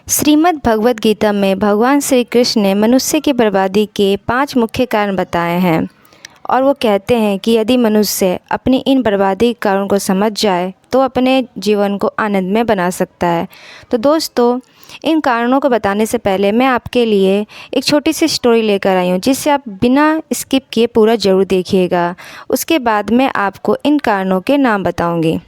श्रीमद् भगवद गीता में भगवान श्री कृष्ण ने मनुष्य की बर्बादी के 5 मुख्य कारण बताए हैं और वो कहते हैं कि यदि मनुष्य अपनी इन बर्बादी के कारणों को समझ जाए तो अपने जीवन को आनंदमय बना सकता है। तो दोस्तों, इन कारणों को बताने से पहले मैं आपके लिए एक छोटी सी स्टोरी लेकर आई हूँ जिसे आप बिना स्किप किए पूरा ज़रूर देखिएगा। उसके बाद मैं आपको इन कारणों के नाम बताऊँगी।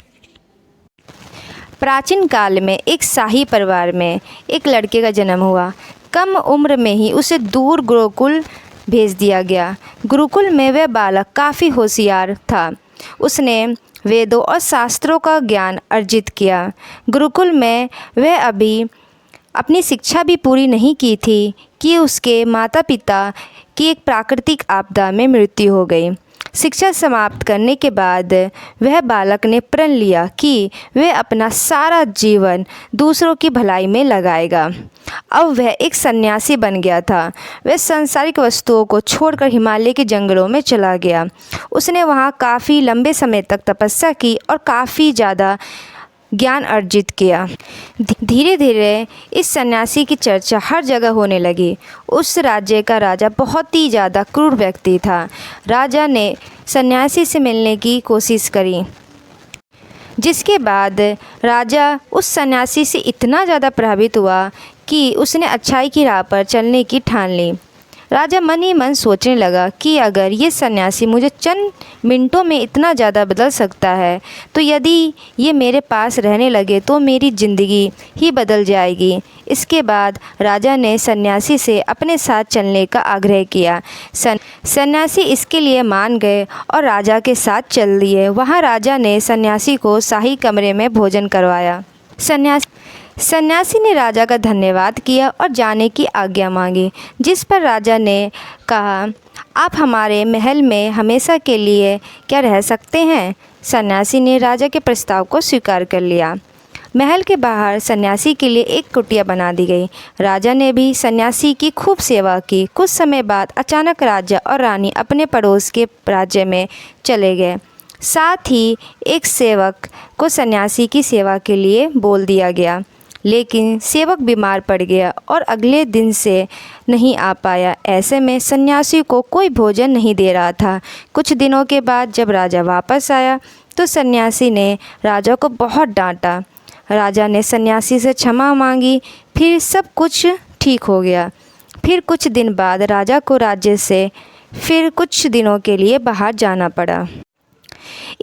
प्राचीन काल में एक शाही परिवार में एक लड़के का जन्म हुआ। कम उम्र में ही उसे दूर गुरुकुल भेज दिया गया। गुरुकुल में वह बालक काफ़ी होशियार था। उसने वेदों और शास्त्रों का ज्ञान अर्जित किया। गुरुकुल में वह अभी अपनी शिक्षा भी पूरी नहीं की थी कि उसके माता पिता की एक प्राकृतिक आपदा में मृत्यु हो गई। शिक्षा समाप्त करने के बाद वह बालक ने प्रण लिया कि वह अपना सारा जीवन दूसरों की भलाई में लगाएगा। अब वह एक सन्यासी बन गया था। वह सांसारिक वस्तुओं को छोड़कर हिमालय के जंगलों में चला गया। उसने वहाँ काफ़ी लंबे समय तक तपस्या की और काफ़ी ज़्यादा ज्ञान अर्जित किया। धीरे धीरे इस सन्यासी की चर्चा हर जगह होने लगी। उस राज्य का राजा बहुत ही ज़्यादा क्रूर व्यक्ति था। राजा ने सन्यासी से मिलने की कोशिश करी, जिसके बाद राजा उस सन्यासी से इतना ज़्यादा प्रभावित हुआ कि उसने अच्छाई की राह पर चलने की ठान ली। राजा मन ही मन सोचने लगा कि अगर ये सन्यासी मुझे चंद मिनटों में इतना ज़्यादा बदल सकता है तो यदि ये मेरे पास रहने लगे तो मेरी ज़िंदगी ही बदल जाएगी। इसके बाद राजा ने सन्यासी से अपने साथ चलने का आग्रह किया। सन्यासी इसके लिए मान गए और राजा के साथ चल दिए। वहाँ राजा ने सन्यासी को शाही कमरे में भोजन करवाया। सन्यासी ने राजा का धन्यवाद किया और जाने की आज्ञा मांगी, जिस पर राजा ने कहा, आप हमारे महल में हमेशा के लिए क्या रह सकते हैं? सन्यासी ने राजा के प्रस्ताव को स्वीकार कर लिया। महल के बाहर सन्यासी के लिए एक कुटिया बना दी गई। राजा ने भी सन्यासी की खूब सेवा की। कुछ समय बाद अचानक राजा और रानी अपने पड़ोस के राज्य में चले गए। साथ ही एक सेवक को सन्यासी की सेवा के लिए बोल दिया गया, लेकिन सेवक बीमार पड़ गया और अगले दिन से नहीं आ पाया। ऐसे में सन्यासी को कोई भोजन नहीं दे रहा था। कुछ दिनों के बाद जब राजा वापस आया तो सन्यासी ने राजा को बहुत डांटा। राजा ने सन्यासी से क्षमा मांगी। फिर सब कुछ ठीक हो गया। फिर कुछ दिन बाद राजा को राज्य से फिर कुछ दिनों के लिए बाहर जाना पड़ा।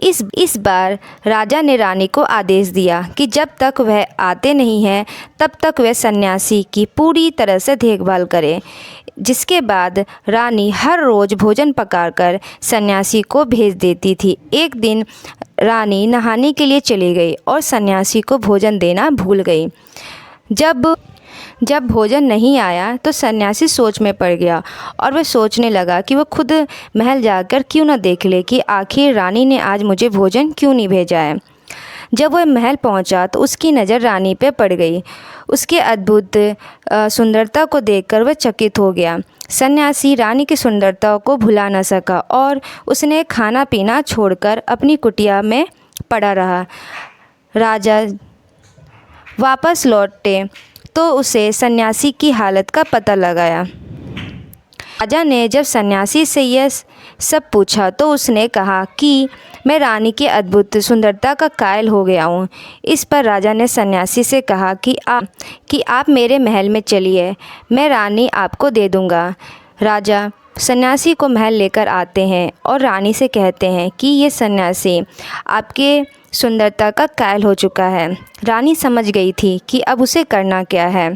इस बार राजा ने रानी को आदेश दिया कि जब तक वह आते नहीं हैं तब तक वह सन्यासी की पूरी तरह से देखभाल करे। जिसके बाद रानी हर रोज़ भोजन पकाकर सन्यासी को भेज देती थी। एक दिन रानी नहाने के लिए चली गई और सन्यासी को भोजन देना भूल गई। जब भोजन नहीं आया तो सन्यासी सोच में पड़ गया और वह सोचने लगा कि वह खुद महल जाकर क्यों न देख ले कि आखिर रानी ने आज मुझे भोजन क्यों नहीं भेजा है। जब वह महल पहुंचा तो उसकी नज़र रानी पे पड़ गई। उसके अद्भुत सुंदरता को देखकर वह चकित हो गया। सन्यासी रानी की सुंदरता को भुला न सका और उसने खाना पीना छोड़कर अपनी कुटिया में पड़ा रहा। राजा वापस लौटे तो उसे सन्यासी की हालत का पता लगाया। राजा ने जब सन्यासी से यह सब पूछा तो उसने कहा कि मैं रानी की अद्भुत सुंदरता का कायल हो गया हूँ। इस पर राजा ने सन्यासी से कहा कि आप मेरे महल में चलिए, मैं रानी आपको दे दूँगा। राजा सन्यासी को महल लेकर आते हैं और रानी से कहते हैं कि ये सन्यासी आपके सुंदरता का कायल हो चुका है। रानी समझ गई थी कि अब उसे करना क्या है।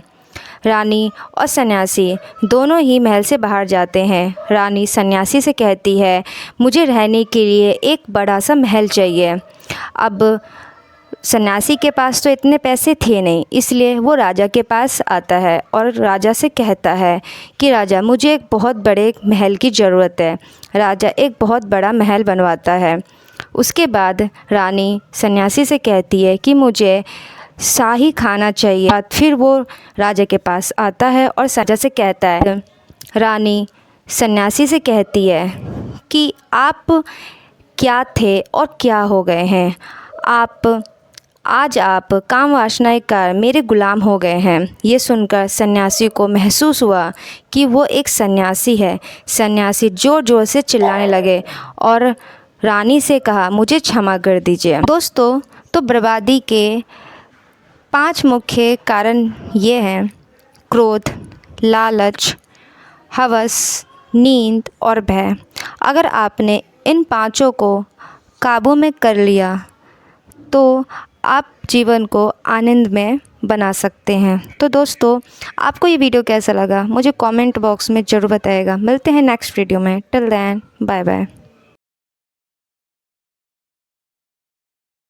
रानी और सन्यासी दोनों ही महल से बाहर जाते हैं। रानी सन्यासी से कहती है, मुझे रहने के लिए एक बड़ा सा महल चाहिए। अब सन्यासी के पास तो इतने पैसे थे नहीं, इसलिए वो राजा के पास आता है और राजा से कहता है कि राजा, मुझे एक बहुत बड़े महल की ज़रूरत है। राजा एक बहुत बड़ा महल बनवाता है। उसके बाद रानी सन्यासी से कहती है कि मुझे शाही खाना चाहिए। फिर वो राजा के पास आता है और राजा से कहता है, रानी सन्यासी से कहती है कि आप क्या थे और क्या हो गए हैं। आज आप काम वासनाएं कर मेरे गुलाम हो गए हैं। ये सुनकर सन्यासी को महसूस हुआ कि वो एक सन्यासी है। सन्यासी ज़ोर ज़ोर से चिल्लाने लगे और रानी से कहा, मुझे क्षमा कर दीजिए। दोस्तों, तो बर्बादी के 5 मुख्य कारण ये हैं: क्रोध, लालच, हवस, नींद और भय। अगर आपने इन 5 को काबू में कर लिया तो आप जीवन को आनंद में बना सकते हैं। तो दोस्तों, आपको ये वीडियो कैसा लगा मुझे कमेंट बॉक्स में ज़रूर बताइएगा। मिलते हैं नेक्स्ट वीडियो में। Till then, bye bye.